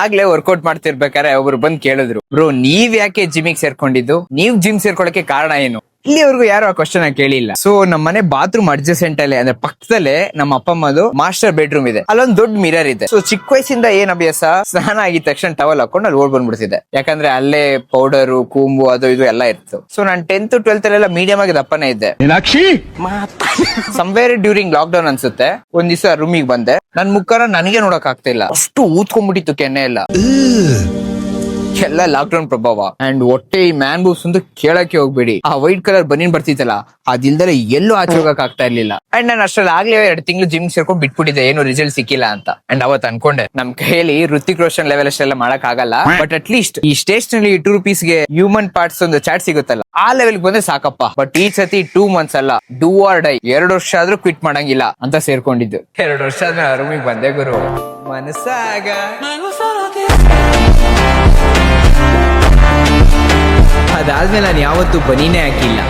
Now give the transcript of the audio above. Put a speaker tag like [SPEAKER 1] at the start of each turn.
[SPEAKER 1] ಆಗ್ಲೇ ವರ್ಕೌಟ್ ಮಾಡ್ತಿರ್ಬೇಕಾರೆ ಒಬ್ರು ಬಂದ್ ಕೇಳಿದ್ರು, ಬ್ರೋ ನೀವ್ ಯಾಕೆ ಜಿಮ್ಮಿಗೆ ಸೇರ್ಕೊಂಡಿದ್ದು, ನೀವ್ ಜಿಮ್ ಸೇರ್ಕೊಳಕ್ಕೆ ಕಾರಣ ಏನು? ಇಲ್ಲಿವರೆಗೂ ಯಾರು ಆ ಕ್ವಶನ್ ಕೇಳಿಲ್ಲ. ಸೊ ನಮ್ಮ ಮನೆ ಬಾತ್ರೂಮ್ ಅಡ್ಜಸೆಂಟ್ ಅಲ್ಲೇ ಅಂದ್ರೆ ಪಕ್ಕದಲ್ಲೇ ನಮ್ಮ ಅಪ್ಪ ಅಮ್ಮದು ಮಾಸ್ಟರ್ ಬೆಡ್ರೂಮ್ ಇದೆ, ಅಲ್ಲೊಂದ್ ದೊಡ್ಡ ಮಿರರ್ ಇದೆ. ಸೊ ಚಿಕ್ಕ ವಯಸ್ಸಿಂದ ಏನ್ ಅಭ್ಯಾಸ, ಸ್ನಾನ ಆಗಿದ ತಕ್ಷಣ ಟವಲ್ ಹಾಕೊಂಡು ಅಲ್ಲಿ ಓಡ್ ಬಂದ್ಬಿಡ್ತಿದ್ದೆ. ಯಾಕಂದ್ರೆ ಅಲ್ಲೇ ಪೌಡರು ಕೂಂಬು ಅದು ಇದು ಎಲ್ಲ ಇತ್ತು. ಸೊ ನಾನ್ 10th 12th ಅಲ್ಲೆಲ್ಲ ಮೀಡಿಯಂ ಆಗಿ ದಪ್ಪನೇ ಇದ್ದೆ. ಸಮ್ವೇರ್ ಡ್ಯೂರಿಂಗ್ ಲಾಕ್ ಡೌನ್ ಅನ್ಸುತ್ತೆ, ಒಂದ್ ದಿವಸ ರೂಮಿಗೆ ಬಂದೆ, ನನ್ ಮುಖನ ನನಗೆ ನೋಡಕ್ ಆಗ್ತಾ ಇಲ್ಲ, ಅಷ್ಟು ಊದ್ಕೊಂಡ್ಬಿಟ್ಟಿತ್ತು ಕೆನ್ನೆ ಎಲ್ಲ. ಎಲ್ಲ ಲಾಕ್ ಡೌನ್ ಪ್ರಭಾವ. ಅಂಡ್ ಹೊಟ್ಟೆ ಈ ಮ್ಯಾನ್ ಬೂಬ್ಸ್ ಅಂತ ಕೇಳಕ್ಕೆ ಹೋಗ್ಬೇಡಿ. ಆ ವೈಟ್ ಕಲರ್ ಬನೀನ್ ಬರ್ತಿತ್ತಲ್ಲ, ಅದಿಲ್ದಲೆ ಎಲ್ಲೂ ಆಚೆ ಹೋಗಕ್ ಆಗ್ತಾ ಇರ್ಲಿಲ್ಲ. ಅಂಡ್ ನಾನು ಅಷ್ಟ್ರಲ್ಲಿ ಆಗ್ಲೇ 2 ತಿಂಗಳು ಜಿಮ್ ಸೇರ್ಕೊಂಡ್ ಬಿಟ್ಬಿಟ್ಟಿದ್ದೆ, ಏನು ರಿಸಲ್ಟ್ ಸಿಕ್ಕಿಲ್ಲ ಅಂತ. ಅಂಡ್ ಅವತ್ ಅನ್ಕೊಂಡೆ, ನಮ್ ಕೈಯಲ್ಲಿ ಋತಿಕ್ ರೋಷನ್ ಲೆವೆಲ್ ಅಷ್ಟೆಲ್ಲ ಮಾಡಕ್ ಆಗಲ್ಲ, ಬಟ್ ಅಟ್ ಲೀಸ್ಟ್ ಈ ಸ್ಟೇಷನರಿ 2 ರೂಪೀಸ್ಗೆ ಹ್ಯೂಮನ್ ಪಾರ್ಟ್ಸ್ ಒಂದು ಚಾಟ್ ಸಿಗುತ್ತಲ್ಲ, ಆ ಲೆವೆಲ್ ಬಂದ್ರೆ ಸಾಕಪ್ಪ. ಬಟ್ ಈ ಸತಿ 2 ಮಂತ್ಸ್ ಅಲ್ಲ, ಡೂ ಆರ್ ಡೈ, 2 ವರ್ಷ ಆದ್ರೂ ಕ್ವಿಟ್ ಮಾಡಂಗಿಲ್ಲ ಅಂತ ಸೇರ್ಕೊಂಡಿದ್ದು. 2 ವರ್ಷ ಆದ್ಮೇಲೆ ರೂಮಿಗೆ ಬಂದೆ ಗುರು, ಮನಸ್ಸಾಗ ಅದಾದ್ಮೇಲೆ ನಾನು ಯಾವತ್ತೂ ಬನೀನೇ ಹಾಕಿಲ್ಲ.